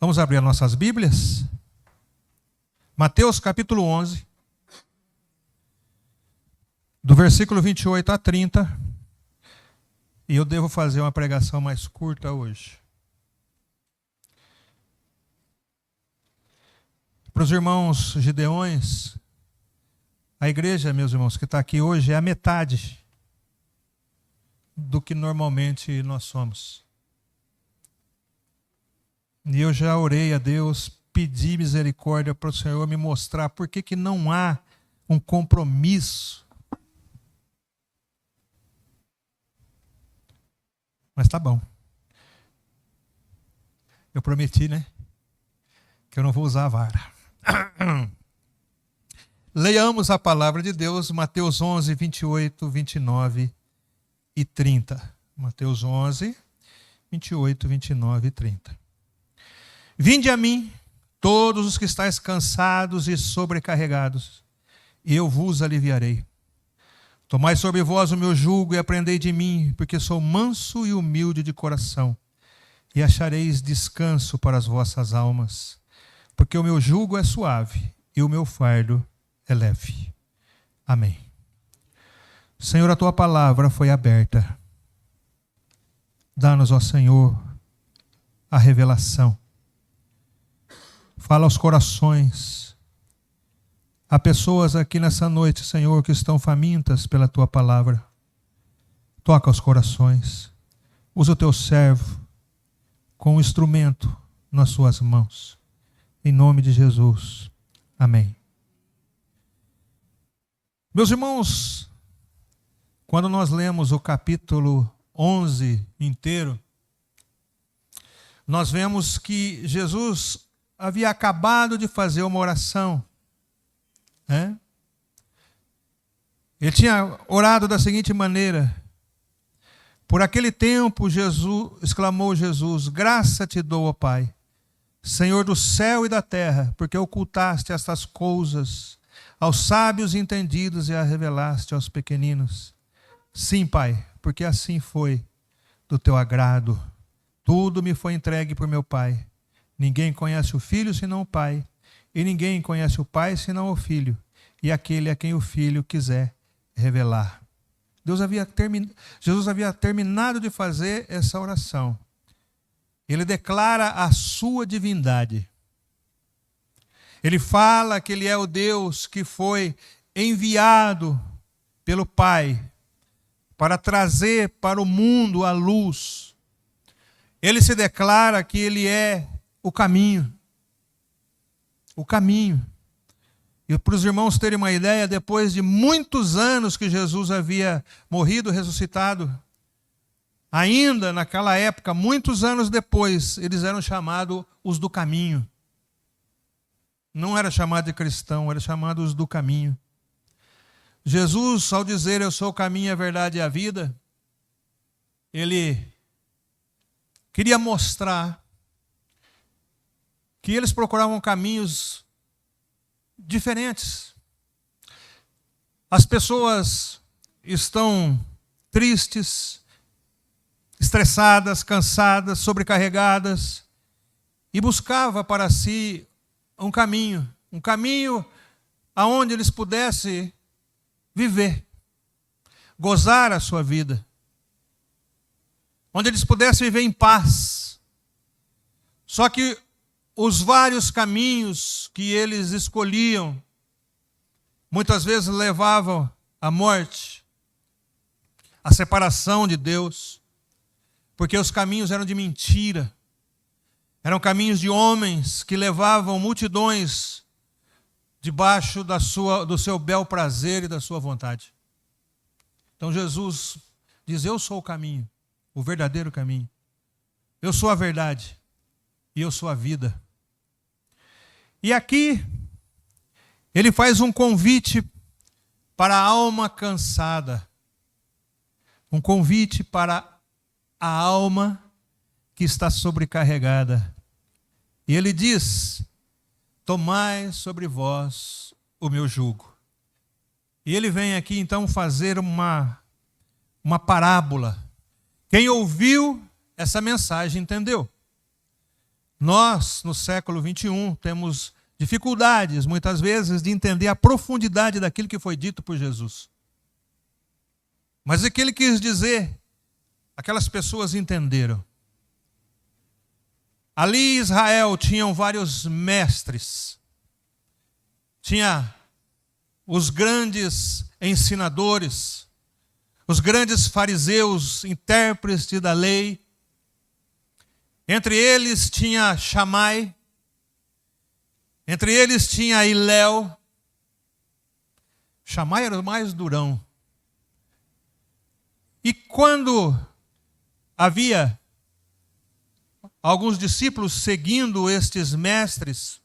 Vamos abrir as nossas Bíblias? Mateus capítulo 11, do versículo 28 a 30. E eu devo fazer uma pregação mais curta hoje. Para os irmãos gideões, a igreja, meus irmãos, que está aqui hoje é a metade do que normalmente nós somos. E eu já orei a Deus, pedi misericórdia para o Senhor me mostrar por que não há um compromisso. Mas tá bom. Eu prometi, né? Que eu não vou usar a vara. Leiamos a palavra de Deus, Mateus 11, 28, 29 e 30. Mateus 11, 28, 29 e 30. Vinde a mim, todos os que estáis cansados e sobrecarregados, e eu vos aliviarei. Tomai sobre vós o meu jugo e aprendei de mim, porque sou manso e humilde de coração, e achareis descanso para as vossas almas, porque o meu jugo é suave e o meu fardo é leve. Amém. Senhor, a tua palavra foi aberta. Dá-nos, ó Senhor, a revelação. Fala aos corações. Há pessoas aqui nessa noite, Senhor, que estão famintas pela tua palavra. Toca os corações. Usa o teu servo com um instrumento nas suas mãos. Em nome de Jesus. Amém. Meus irmãos, quando nós lemos o capítulo 11 inteiro, nós vemos que Jesus havia acabado de fazer uma oração. Ele tinha orado da seguinte maneira: por aquele tempo, exclamou Jesus, graça te dou, ó Pai, Senhor do céu e da terra, porque ocultaste estas coisas aos sábios e entendidos e as revelaste aos pequeninos. Sim, Pai, porque assim foi do teu agrado. Tudo me foi entregue por meu Pai. Ninguém conhece o Filho senão o Pai, e ninguém conhece o Pai senão o Filho, e aquele a quem o Filho quiser revelar. Jesus havia terminado de fazer essa oração. Ele declara a sua divindade. Ele fala que ele é o Deus que foi enviado pelo Pai para trazer para o mundo a luz. Ele se declara que ele é o caminho. O caminho. E para os irmãos terem uma ideia, depois de muitos anos que Jesus havia morrido, ressuscitado, ainda naquela época, muitos anos depois, eles eram chamados os do caminho. Não era chamado de cristão, era chamado os do caminho. Jesus, ao dizer eu sou o caminho, a verdade e a vida, ele queria mostrar que eles procuravam caminhos diferentes. As pessoas estão tristes, estressadas, cansadas, sobrecarregadas, e buscava para si um caminho aonde eles pudessem viver, gozar a sua vida, onde eles pudessem viver em paz. Só que os vários caminhos que eles escolhiam, muitas vezes levavam à morte, à separação de Deus, porque os caminhos eram de mentira, eram caminhos de homens que levavam multidões debaixo do seu bel prazer e da sua vontade. Então Jesus diz, eu sou o caminho, o verdadeiro caminho, eu sou a verdade e eu sou a vida. E aqui, ele faz um convite para a alma cansada. Um convite para a alma que está sobrecarregada. E ele diz, tomai sobre vós o meu jugo. E ele vem aqui então fazer uma parábola. Quem ouviu essa mensagem entendeu. Nós, no século XXI, temos dificuldades, muitas vezes, de entender a profundidade daquilo que foi dito por Jesus. Mas o que ele quis dizer, aquelas pessoas entenderam. Ali em Israel tinham vários mestres. Tinha os grandes ensinadores, os grandes fariseus, intérpretes da lei. Entre eles tinha Shammai, entre eles tinha Hilel. Shammai era o mais durão. E quando havia alguns discípulos seguindo estes mestres,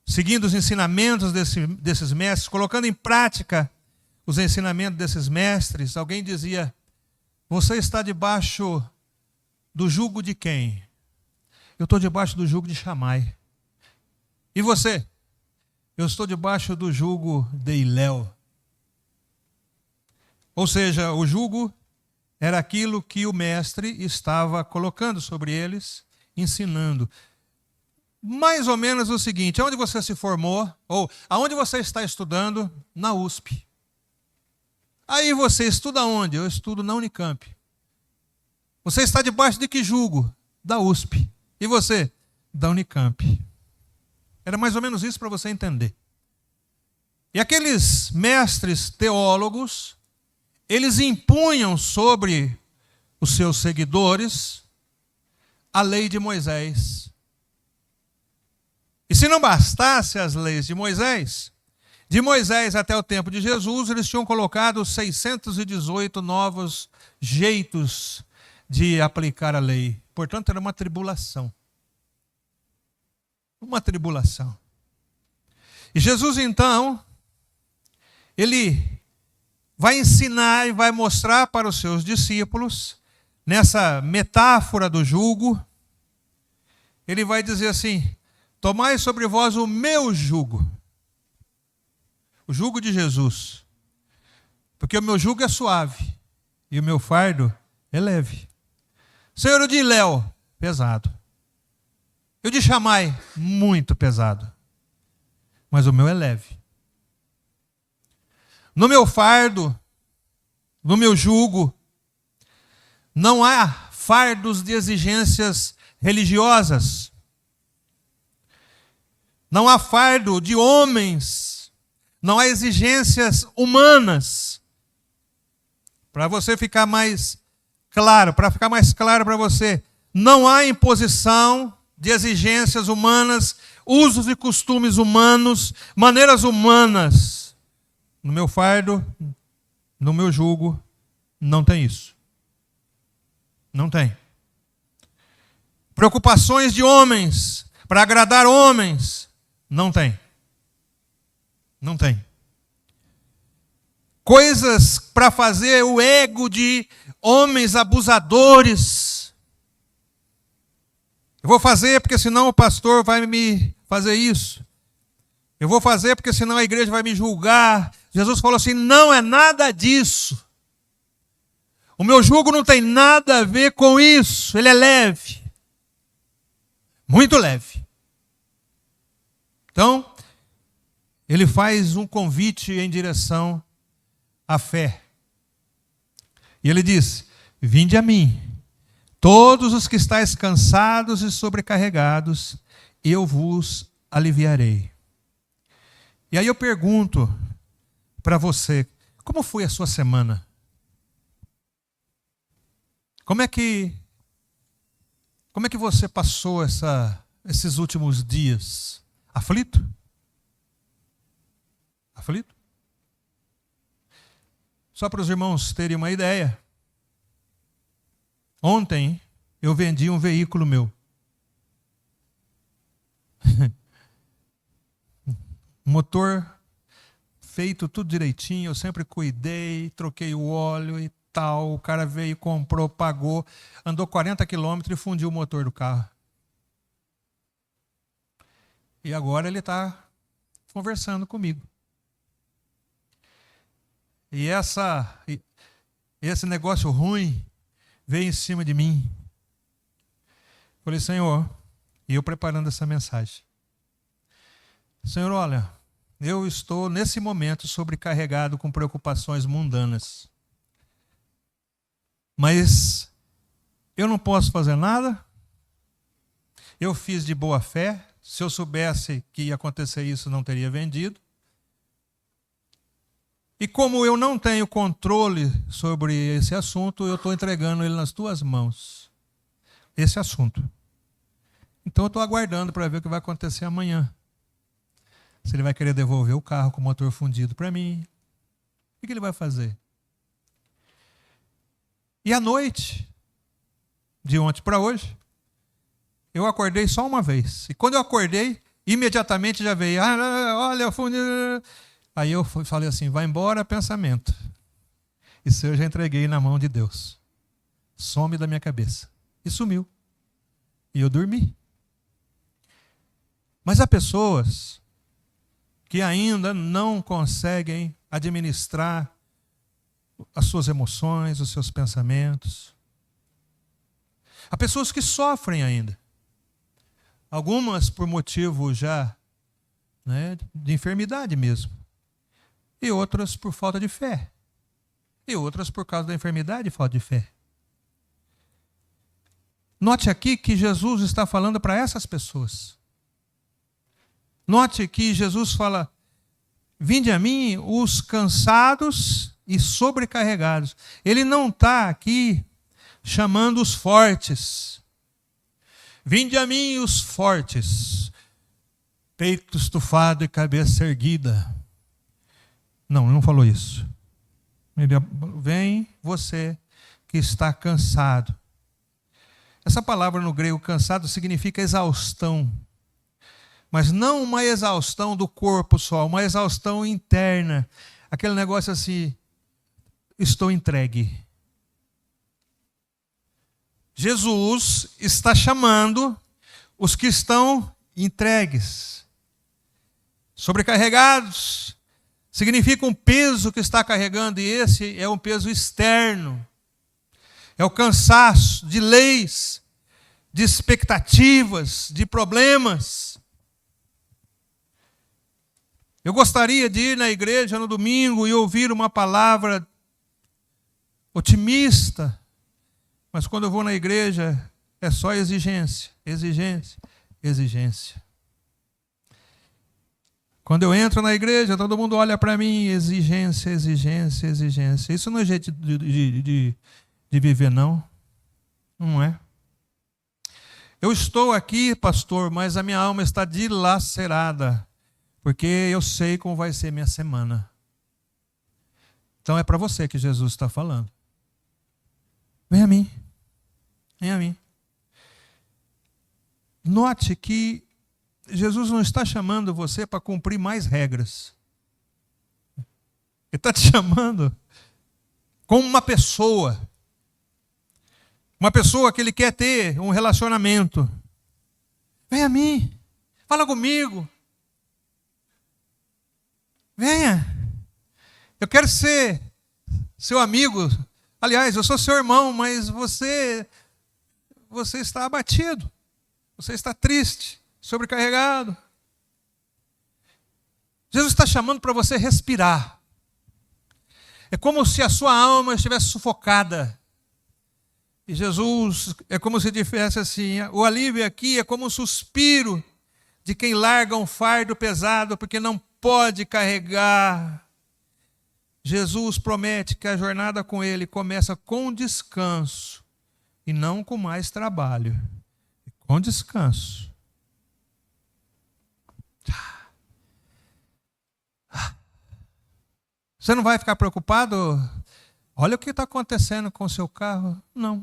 seguindo os ensinamentos desses mestres, colocando em prática os ensinamentos desses mestres, alguém dizia: você está debaixo do jugo de quem? Eu estou debaixo do jugo de Shammai. E você? Eu estou debaixo do jugo de Hilel. Ou seja, o jugo era aquilo que o mestre estava colocando sobre eles, ensinando. Mais ou menos o seguinte: aonde você se formou, ou aonde você está estudando? Na USP. Aí você estuda onde? Eu estudo na Unicamp. Você está debaixo de que jugo? Da USP. E você? Da Unicamp. Era mais ou menos isso para você entender. E aqueles mestres teólogos, eles impunham sobre os seus seguidores a lei de Moisés. E se não bastasse as leis de Moisés até o tempo de Jesus, eles tinham colocado 618 novos jeitos de aplicar a lei. Portanto, era uma tribulação. Uma tribulação. E Jesus, então, ele vai ensinar e vai mostrar para os seus discípulos, nessa metáfora do jugo, ele vai dizer assim: tomai sobre vós o meu jugo. O jugo de Jesus. Porque o meu jugo é suave e o meu fardo é leve. Senhor, o de Hilel, pesado. E o de Shammai, muito pesado. Mas o meu é leve. No meu fardo, no meu jugo, não há fardos de exigências religiosas. Não há fardo de homens. Não há exigências humanas. Para você ficar mais claro, para ficar mais claro para você, não há imposição de exigências humanas, usos e costumes humanos, maneiras humanas. No meu fardo, no meu jugo, não tem isso. Não tem. Preocupações de homens, para agradar homens, não tem. Não tem. Coisas para fazer o ego de homens abusadores. Eu vou fazer porque senão o pastor vai me fazer isso. Eu vou fazer porque senão a igreja vai me julgar. Jesus falou assim: não é nada disso. O meu jugo não tem nada a ver com isso. Ele é leve. Muito leve. Então, ele faz um convite em direção à fé. E ele diz: vinde a mim, todos os que estáis cansados e sobrecarregados, eu vos aliviarei. E aí eu pergunto para você, como foi a sua semana? Como é que você passou esses últimos dias? Aflito? Aflito? Só para os irmãos terem uma ideia, ontem eu vendi um veículo meu. Motor feito tudo direitinho, eu sempre cuidei, troquei o óleo e tal. O cara veio, comprou, pagou, andou 40 quilômetros e fundiu o motor do carro. E agora ele está conversando comigo. E esse negócio ruim veio em cima de mim. Falei: Senhor, E eu preparando essa mensagem. Senhor, olha, eu estou nesse momento sobrecarregado com preocupações mundanas. Mas eu não posso fazer nada. Eu fiz de boa fé. Se eu soubesse que ia acontecer isso, não teria vendido. E como eu não tenho controle sobre esse assunto, eu estou entregando ele nas tuas mãos. Esse assunto. Então eu estou aguardando para ver o que vai acontecer amanhã. Se ele vai querer devolver o carro com o motor fundido para mim. O que ele vai fazer? E à noite, de ontem para hoje, eu acordei só uma vez. E quando eu acordei, imediatamente já veio, olha, fundido. Aí eu falei assim, vai embora pensamento. Isso eu já entreguei na mão de Deus. Some da minha cabeça. E sumiu. E eu dormi. Mas há pessoas que ainda não conseguem administrar as suas emoções, os seus pensamentos. Há pessoas que sofrem ainda. Algumas por motivo já, né, de enfermidade mesmo. E outras por falta de fé. E outras por causa da enfermidade e falta de fé. Note aqui que Jesus está falando para essas pessoas. Note que Jesus fala, vinde a mim os cansados e sobrecarregados. Ele não está aqui chamando os fortes. Vinde a mim os fortes, peito estufado e cabeça erguida. Não, ele não falou isso. Ele, vem você que está cansado. Essa palavra no grego cansado significa exaustão. Mas não uma exaustão do corpo só, uma exaustão interna. Aquele negócio assim, estou entregue. Jesus está chamando os que estão entregues. Sobrecarregados. Significa um peso que está carregando, e esse é um peso externo. É o cansaço de leis, de expectativas, de problemas. Eu gostaria de ir na igreja no domingo e ouvir uma palavra otimista, mas quando eu vou na igreja é só exigência, exigência, exigência. Quando eu entro na igreja, todo mundo olha para mim, exigência, exigência, exigência. Isso não é jeito de viver, não. Não é. Eu estou aqui, pastor, mas a minha alma está dilacerada, porque eu sei como vai ser minha semana. Então é para você que Jesus está falando. Vem a mim. Vem a mim. Note que Jesus não está chamando você para cumprir mais regras. Ele está te chamando como uma pessoa. Uma pessoa que ele quer ter um relacionamento. Vem a mim. Fala comigo. Venha. Eu quero ser seu amigo. Aliás, eu sou seu irmão, mas você está abatido. Você está triste, sobrecarregado. Jesus está chamando para você respirar. É como se a sua alma estivesse sufocada. E Jesus é como se dissesse assim, o alívio aqui é como um suspiro de quem larga um fardo pesado porque não pode carregar. Jesus promete que a jornada com Ele começa com descanso e não com mais trabalho. Com descanso. Você não vai ficar preocupado? Olha o que está acontecendo com o seu carro. Não.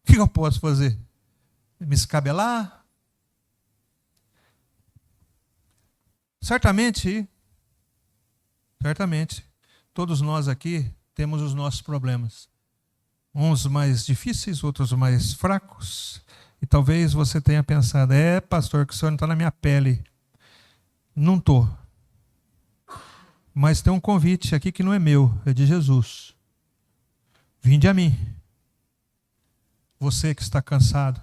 O que eu posso fazer? Me escabelar? Certamente, todos nós aqui temos os nossos problemas. Uns mais difíceis, outros mais fracos. E talvez você tenha pensado, pastor, que o senhor não está na minha pele. Não estou. Mas tem um convite aqui que não é meu, é de Jesus. Vinde a mim. Você que está cansado.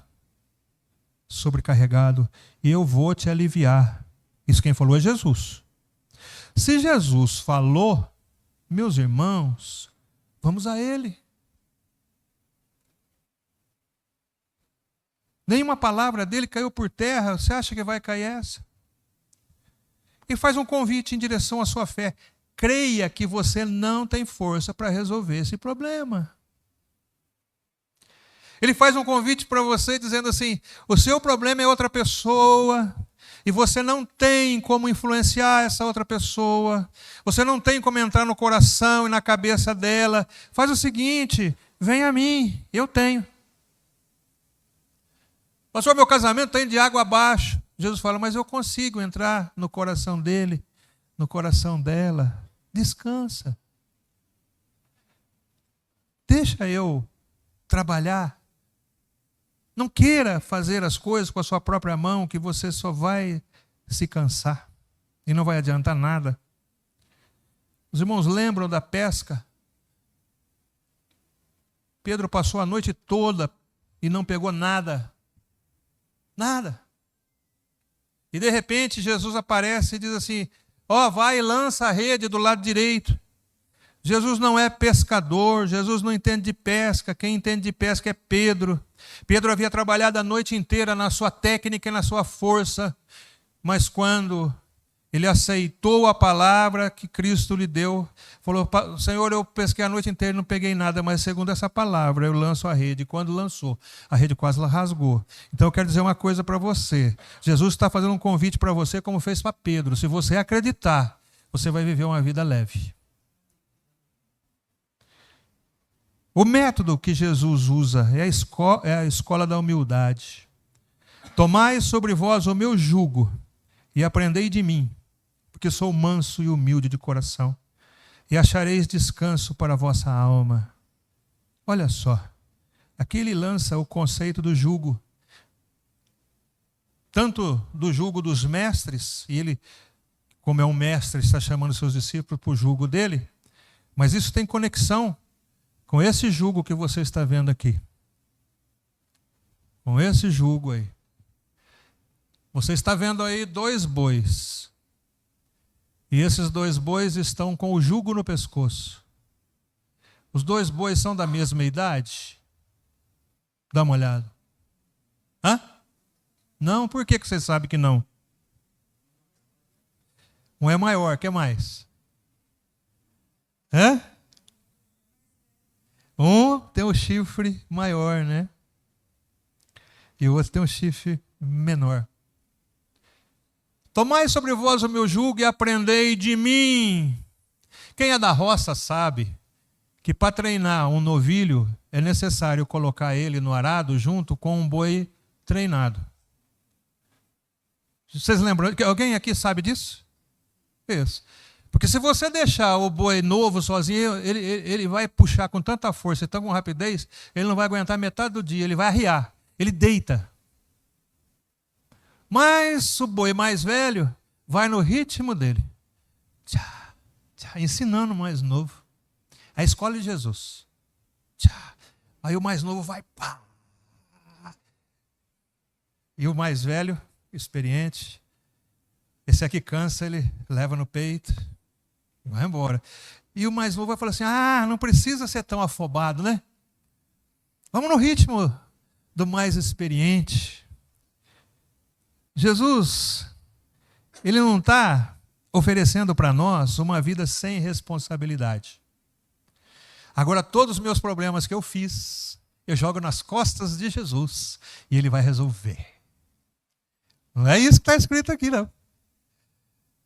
sobrecarregado, e eu vou te aliviar. Isso quem falou é Jesus. Se Jesus falou, meus irmãos, vamos a Ele. Nenhuma palavra dele caiu por terra, você acha que vai cair essa? E faz um convite em direção à sua fé. Creia que você não tem força para resolver esse problema. Ele faz um convite para você dizendo assim, o seu problema é outra pessoa, e você não tem como influenciar essa outra pessoa, você não tem como entrar no coração e na cabeça dela. Faz o seguinte, vem a mim, eu tenho. Pastor, meu casamento está indo de água abaixo. Jesus fala, mas eu consigo entrar no coração dele, no coração dela. Descansa. Deixa eu trabalhar. Não queira fazer as coisas com a sua própria mão, que você só vai se cansar e não vai adiantar nada. Os irmãos lembram da pesca? Pedro passou a noite toda e não pegou nada. Nada. E de repente Jesus aparece e diz assim, vai e lança a rede do lado direito. Jesus não é pescador, Jesus não entende de pesca, quem entende de pesca é Pedro. Pedro havia trabalhado a noite inteira na sua técnica e na sua força, mas quando ele aceitou a palavra que Cristo lhe deu, falou, Senhor, eu pesquei a noite inteira e não peguei nada, mas segundo essa palavra eu lanço a rede. E quando lançou, a rede quase rasgou. Então eu quero dizer uma coisa para você. Jesus está fazendo um convite para você como fez para Pedro. Se você acreditar, você vai viver uma vida leve. O método que Jesus usa é a escola da humildade. Tomai sobre vós o meu jugo e aprendei de mim, porque sou manso e humilde de coração, e achareis descanso para a vossa alma. Olha só, aqui ele lança o conceito do jugo, tanto do jugo dos mestres, e ele, como é um mestre, está chamando seus discípulos para o jugo dele, mas isso tem conexão com esse jugo que você está vendo aqui. Com esse jugo aí. Você está vendo aí 2 bois. E esses 2 bois estão com o jugo no pescoço. Os 2 bois são da mesma idade? Dá uma olhada. Hã? Não? Por que você sabe que não? Um é maior, o que mais? Hã? Um tem um chifre maior, né? E o outro tem um chifre menor. Tomai sobre vós o meu jugo e aprendei de mim. Quem é da roça sabe que para treinar um novilho é necessário colocar ele no arado junto com um boi treinado. Vocês lembram? Alguém aqui sabe disso? Isso. Porque se você deixar o boi novo sozinho, ele vai puxar com tanta força e tão com rapidez, ele não vai aguentar metade do dia, ele vai arriar, ele deita. Mas o boi mais velho vai no ritmo dele, tchá, tchá, ensinando o mais novo. A escola de Jesus. Tchá. Aí o mais novo vai, pá. E o mais velho, experiente, esse aqui cansa, ele leva no peito. Vai embora. E o mais novo vai falar assim, não precisa ser tão afobado, né? Vamos no ritmo do mais experiente. Jesus, ele não está oferecendo para nós uma vida sem responsabilidade. Agora, todos os meus problemas que eu fiz, eu jogo nas costas de Jesus e ele vai resolver. Não é isso que está escrito aqui, não.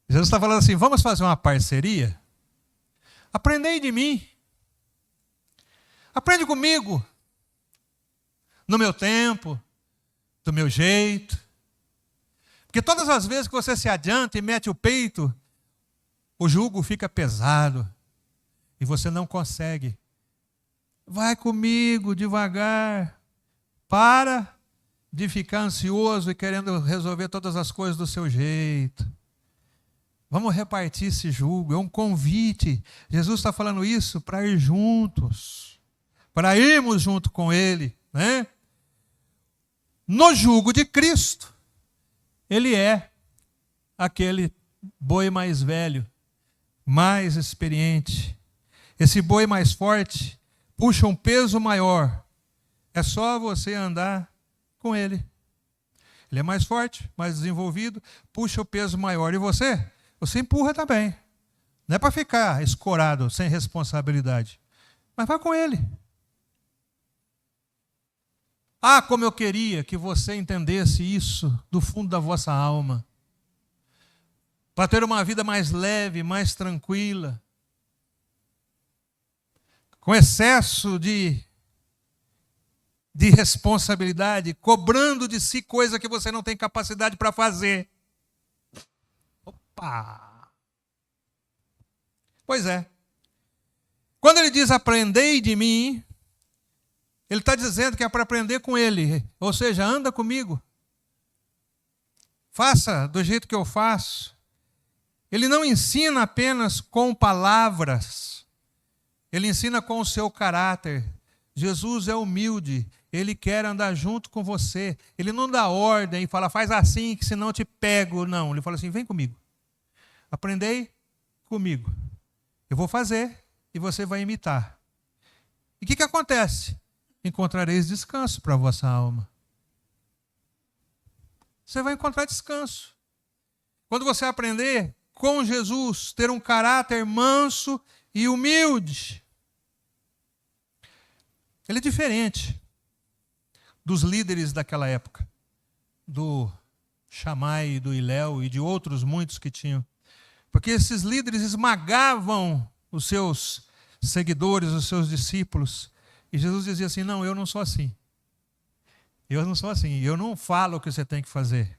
Jesus está falando assim, vamos fazer uma parceria? Aprendei de mim. Aprende comigo. No meu tempo, do meu jeito. Porque todas as vezes que você se adianta e mete o peito, o jugo fica pesado. E você não consegue. Vai comigo devagar. Para de ficar ansioso e querendo resolver todas as coisas do seu jeito. Vamos repartir esse jugo, é um convite. Jesus está falando isso para ir juntos, para irmos junto com Ele, né? no jugo de Cristo, ele é aquele boi mais velho, mais experiente. Esse boi mais forte puxa um peso maior. É só você andar com ele. Ele é mais forte, mais desenvolvido, puxa o peso maior. E você empurra também. Não é para ficar escorado, sem responsabilidade. Mas vai com ele. Ah, como eu queria que você entendesse isso do fundo da vossa alma. Para ter uma vida mais leve, mais tranquila. Com excesso de responsabilidade, cobrando de si coisa que você não tem capacidade para fazer. Opa! Pois é. Quando ele diz aprendei de mim, ele está dizendo que é para aprender com ele. Ou seja, anda comigo. Faça do jeito que eu faço. Ele não ensina apenas com palavras. Ele ensina com o seu caráter. Jesus é humilde. Ele quer andar junto com você. Ele não dá ordem e fala, faz assim que senão eu te pego. Não, ele fala assim, vem comigo. Aprendei comigo. Eu vou fazer e você vai imitar. E o que acontece? Encontrareis descanso para a vossa alma. Você vai encontrar descanso. Quando você aprender com Jesus, ter um caráter manso e humilde. Ele é diferente dos líderes daquela época, do Shammai, do Hilel e de outros muitos que tinham. Porque esses líderes esmagavam os seus seguidores, os seus discípulos. E Jesus dizia assim, não, eu não sou assim. Eu não sou assim. Eu não falo o que você tem que fazer.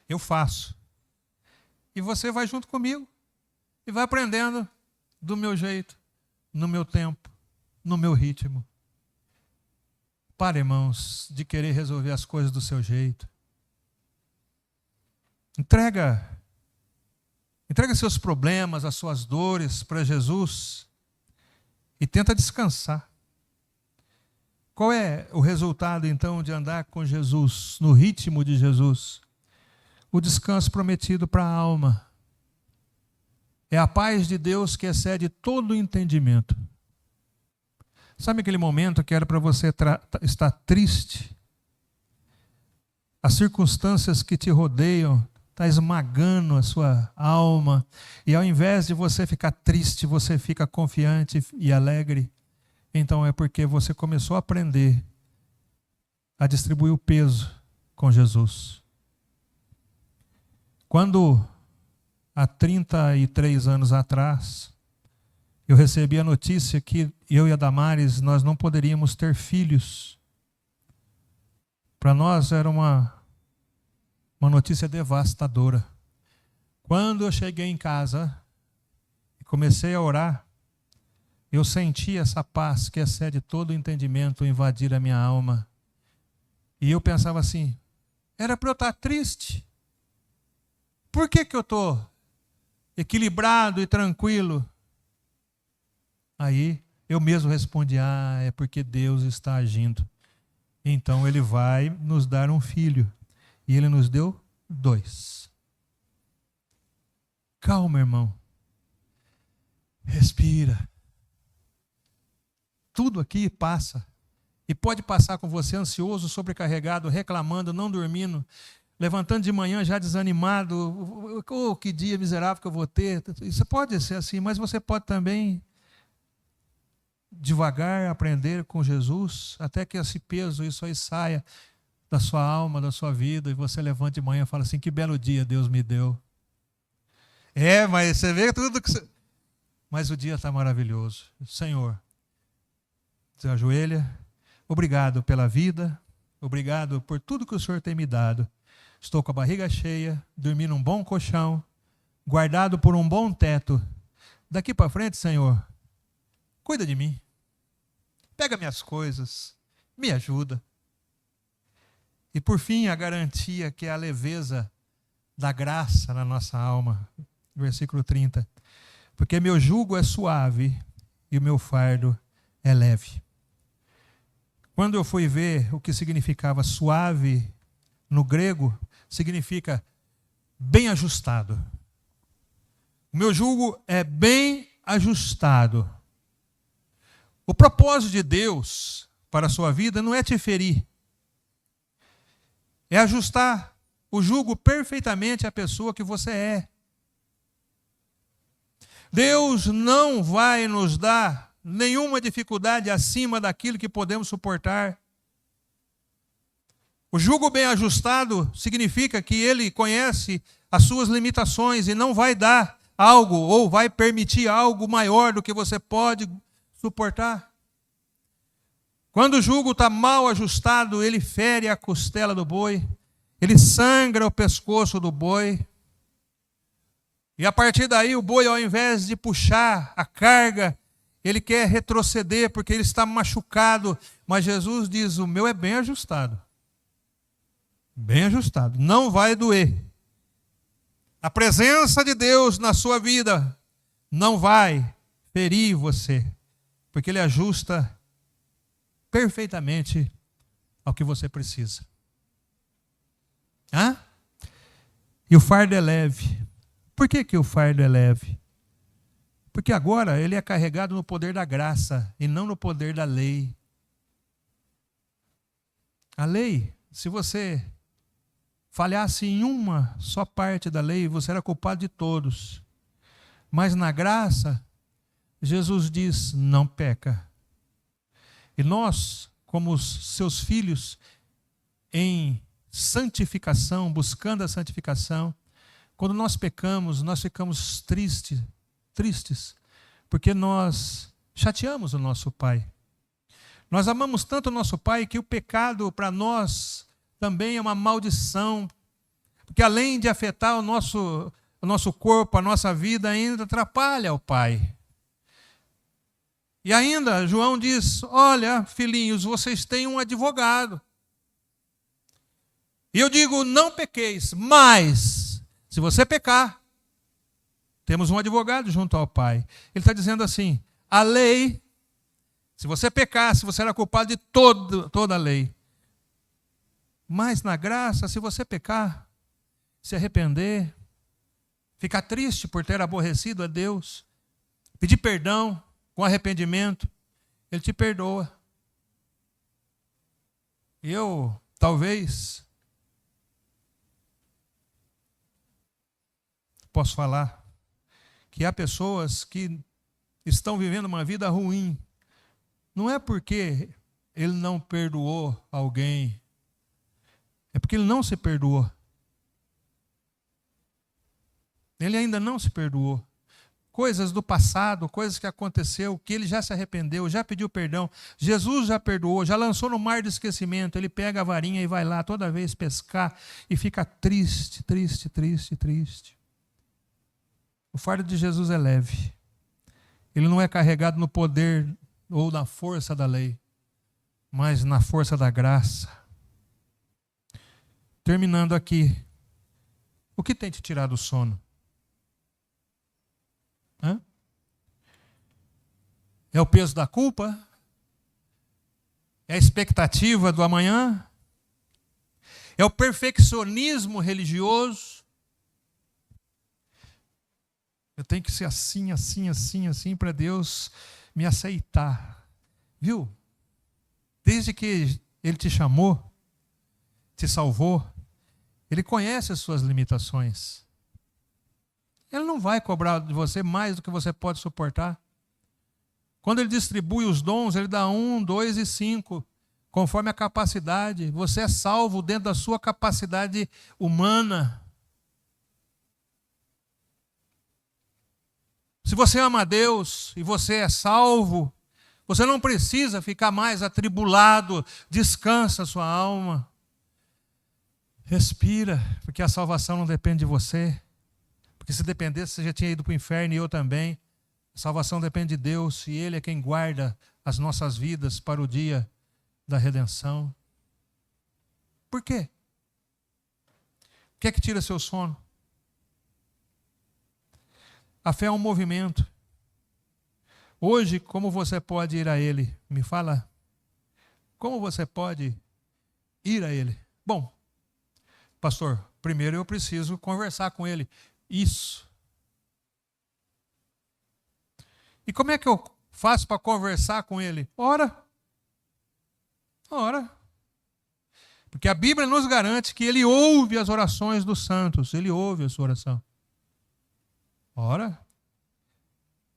Eu faço. E você vai junto comigo. E vai aprendendo do meu jeito, no meu tempo, no meu ritmo. Para, irmãos, de querer resolver as coisas do seu jeito. Entrega seus problemas, as suas dores para Jesus e tenta descansar. Qual é o resultado, então, de andar com Jesus, no ritmo de Jesus? O descanso prometido para a alma. É a paz de Deus que excede todo o entendimento. Sabe aquele momento que era para você estar triste? As circunstâncias que te rodeiam está esmagando a sua alma. E ao invés de você ficar triste, você fica confiante e alegre. Então é porque você começou a aprender a distribuir o peso com Jesus. Quando, há 33 anos atrás, eu recebi a notícia que eu e a Damares, nós não poderíamos ter filhos. Para nós era uma notícia devastadora. Quando eu cheguei em casa e comecei a orar, eu senti essa paz que excede todo o entendimento invadir a minha alma. E eu pensava assim, era para eu estar triste. Por que eu estou equilibrado e tranquilo? Aí eu mesmo respondi, é porque Deus está agindo. Então Ele vai nos dar um filho. E Ele nos deu 2. Calma, irmão. Respira. Tudo aqui passa. E pode passar com você ansioso, sobrecarregado, reclamando, não dormindo, levantando de manhã já desanimado. Oh, que dia miserável que eu vou ter. Isso pode ser assim, mas você pode também devagar aprender com Jesus, até que esse peso, isso aí saia da sua alma, da sua vida, e você levante de manhã e fala assim, que belo dia Deus me deu. Mas você vê tudo que você... Mas o dia está maravilhoso. Senhor, você ajoelha, obrigado pela vida, obrigado por tudo que o Senhor tem me dado. Estou com a barriga cheia, dormi num bom colchão, guardado por um bom teto. Daqui para frente, Senhor, cuida de mim. Pega minhas coisas, me ajuda. E por fim, a garantia que é a leveza da graça na nossa alma. Versículo 30. Porque meu jugo é suave e o meu fardo é leve. Quando eu fui ver o que significava suave no grego, significa bem ajustado. O meu jugo é bem ajustado. O propósito de Deus para a sua vida não é te ferir. É ajustar o jugo perfeitamente à pessoa que você é. Deus não vai nos dar nenhuma dificuldade acima daquilo que podemos suportar. O jugo bem ajustado significa que ele conhece as suas limitações e não vai dar algo ou vai permitir algo maior do que você pode suportar. Quando o jugo está mal ajustado, ele fere a costela do boi, ele sangra o pescoço do boi. E a partir daí o boi, ao invés de puxar a carga, ele quer retroceder porque ele está machucado. Mas Jesus diz, o meu é bem ajustado. Bem ajustado, não vai doer. A presença de Deus na sua vida não vai ferir você, porque Ele ajusta perfeitamente ao que você precisa. Hã? E o fardo é leve. Por que o fardo é leve? Porque agora ele é carregado no poder da graça e não no poder da lei. A lei, se você falhasse em uma só parte da lei, você era culpado de todos. Mas na graça, Jesus diz, não peca. E nós, como os seus filhos, em santificação, buscando a santificação, quando nós pecamos, nós ficamos tristes, porque nós chateamos o nosso Pai. Nós amamos tanto o nosso Pai que o pecado para nós também é uma maldição, porque além de afetar o nosso corpo, a nossa vida, ainda atrapalha o Pai. E ainda, João diz, olha, filhinhos, vocês têm um advogado. E eu digo, não pequeis, mas, se você pecar, temos um advogado junto ao Pai. Ele está dizendo assim, a lei, se você pecasse, você era culpado de toda a lei. Mas na graça, se você pecar, se arrepender, ficar triste por ter aborrecido a Deus, pedir perdão com arrependimento, Ele te perdoa. Eu, talvez, posso falar que há pessoas que estão vivendo uma vida ruim. Não é porque Ele não perdoou alguém, é porque Ele não se perdoou. Ele ainda não se perdoou. Coisas do passado, coisas que aconteceu, que ele já se arrependeu, já pediu perdão. Jesus já perdoou, já lançou no mar do esquecimento. Ele pega a varinha e vai lá toda vez pescar e fica triste. O fardo de Jesus é leve. Ele não é carregado no poder ou na força da lei, mas na força da graça. Terminando aqui, o que tem te tirado o sono? Hã? É o peso da culpa? É a expectativa do amanhã? É o perfeccionismo religioso? Eu tenho que ser assim para Deus me aceitar. Viu? Desde que Ele te chamou, te salvou, Ele conhece as suas limitações. Ele não vai cobrar de você mais do que você pode suportar. Quando Ele distribui os dons, Ele dá 1, 2 e 5, conforme a capacidade. Você é salvo dentro da sua capacidade humana. Se você ama a Deus e você é salvo, você não precisa ficar mais atribulado. Descansa a sua alma. Respira, porque a salvação não depende de você. Porque se dependesse, você já tinha ido para o inferno e eu também. A salvação depende de Deus e Ele é quem guarda as nossas vidas para o dia da redenção. Por quê? O que é que tira seu sono? A fé é um movimento. Hoje, como você pode ir a Ele? Me fala. como você pode ir a ele? Bom, pastor, primeiro eu preciso conversar com ele. Isso. E como é que eu faço para conversar com ele? Ora. Ora. Porque a Bíblia nos garante que ele ouve as orações dos santos. Ele ouve a sua oração. Ora.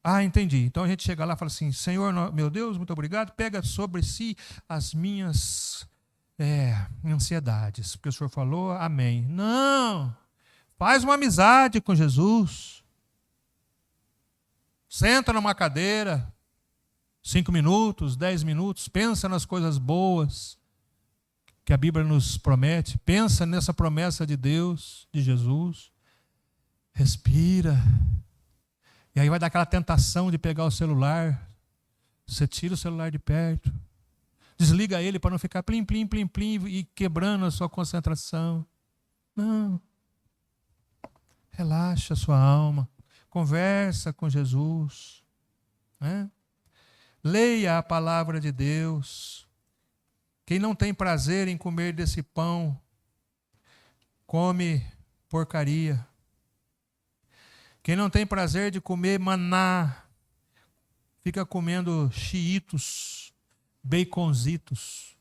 Ah, entendi. Então a gente chega lá e fala assim, Senhor, meu Deus, muito obrigado. Pega sobre si as minhas ansiedades. Porque o Senhor falou, amém. Não. Faz uma amizade com Jesus. Senta numa cadeira, 5 minutos, 10 minutos, pensa nas coisas boas que a Bíblia nos promete, pensa nessa promessa de Deus, de Jesus, respira, e aí vai dar aquela tentação de pegar o celular, você tira o celular de perto, desliga ele para não ficar plim, plim, plim, plim, e quebrando a sua concentração. Não, relaxa a sua alma, conversa com Jesus, né? Leia a palavra de Deus. Quem não tem prazer em comer desse pão, come porcaria. Quem não tem prazer de comer maná, fica comendo chiitos, baconzitos.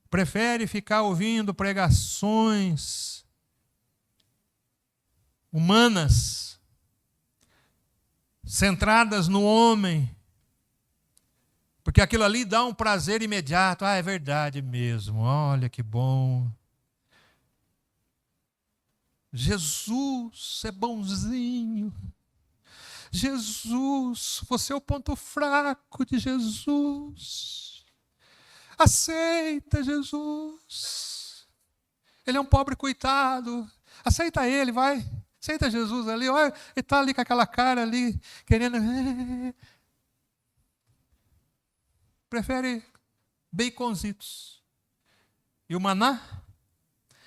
Prefere ficar ouvindo pregações humanas, centradas no homem, porque aquilo ali dá um prazer imediato. Ah, é verdade mesmo, olha que bom. Jesus é bonzinho. Jesus, você é o ponto fraco de Jesus. Aceita Jesus. Ele é um pobre coitado. Aceita ele, vai. Aceita Jesus ali. Olha, ele está ali com aquela cara ali, querendo... Prefere baconzitos. E o maná?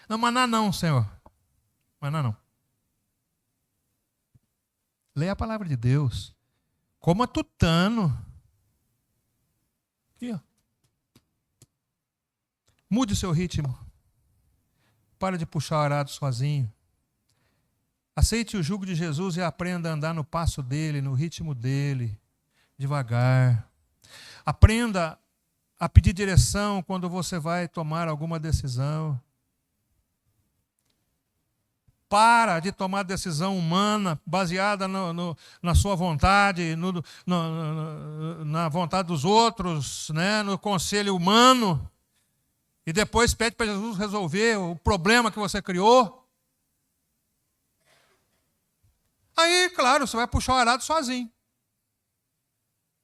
Não, maná não, Senhor. Maná não. Leia a palavra de Deus. Coma tutano. Aqui, ó. Mude o seu ritmo. Para de puxar o arado sozinho. Aceite o jugo de Jesus e aprenda a andar no passo dele, no ritmo dele, devagar. Aprenda a pedir direção quando você vai tomar alguma decisão. Para de tomar decisão humana baseada na sua vontade, na vontade dos outros, né? No conselho humano. E depois pede para Jesus resolver o problema que você criou. Aí, claro, você vai puxar o arado sozinho.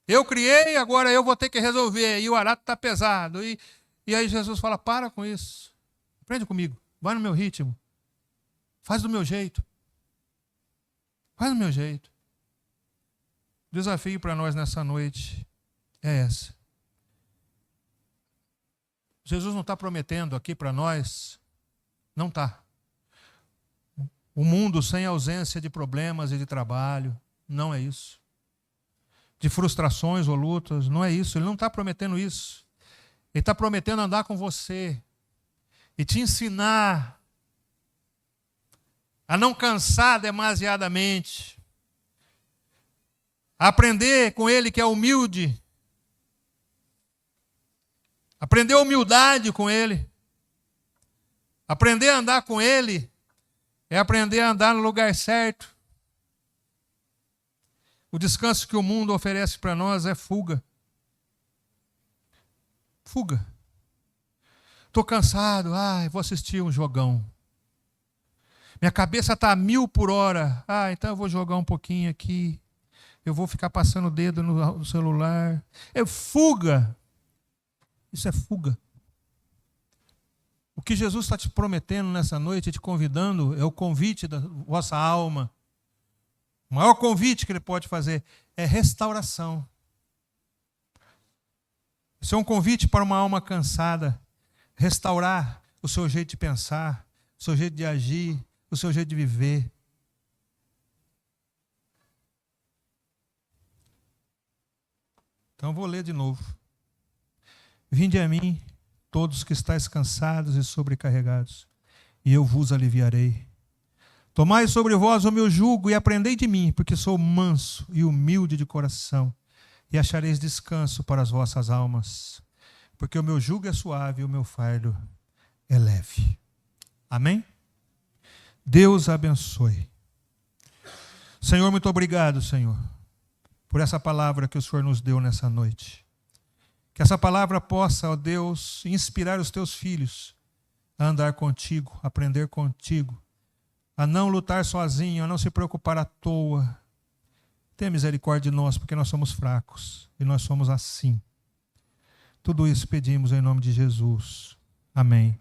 Eu criei, agora eu vou ter que resolver. E o arado está pesado. E aí Jesus fala, para com isso. Aprende comigo. Vai no meu ritmo. Faz do meu jeito. Faz do meu jeito. O desafio para nós nessa noite é esse. Jesus não está prometendo aqui para nós. Não está. Um mundo sem ausência de problemas e de trabalho. Não é isso. De frustrações ou lutas, não é isso. Ele não está prometendo isso. Ele está prometendo andar com você e te ensinar a não cansar demasiadamente, a aprender com ele que é humilde, aprender humildade com ele, aprender a andar com ele é aprender a andar no lugar certo. O descanso que o mundo oferece para nós é fuga. Fuga. Estou cansado, vou assistir um jogão. Minha cabeça está a 1000 por hora. Então eu vou jogar um pouquinho aqui. Eu vou ficar passando o dedo no celular. É fuga. Isso é fuga. O que Jesus está te prometendo nessa noite, te convidando, é o convite da vossa alma. O maior convite que ele pode fazer é restauração. Isso é um convite para uma alma cansada. Restaurar o seu jeito de pensar, o seu jeito de agir, o seu jeito de viver. Então eu vou ler de novo. Vinde a mim, todos que estáis cansados e sobrecarregados, e eu vos aliviarei. Tomai sobre vós o meu jugo e aprendei de mim, porque sou manso e humilde de coração, e achareis descanso para as vossas almas, porque o meu jugo é suave e o meu fardo é leve. Amém? Deus abençoe. Senhor, muito obrigado, Senhor, por essa palavra que o Senhor nos deu nessa noite. Que essa palavra possa, ó Deus, inspirar os teus filhos a andar contigo, a aprender contigo, a não lutar sozinho, a não se preocupar à toa. Tenha misericórdia de nós, porque nós somos fracos e nós somos assim. Tudo isso pedimos em nome de Jesus. Amém.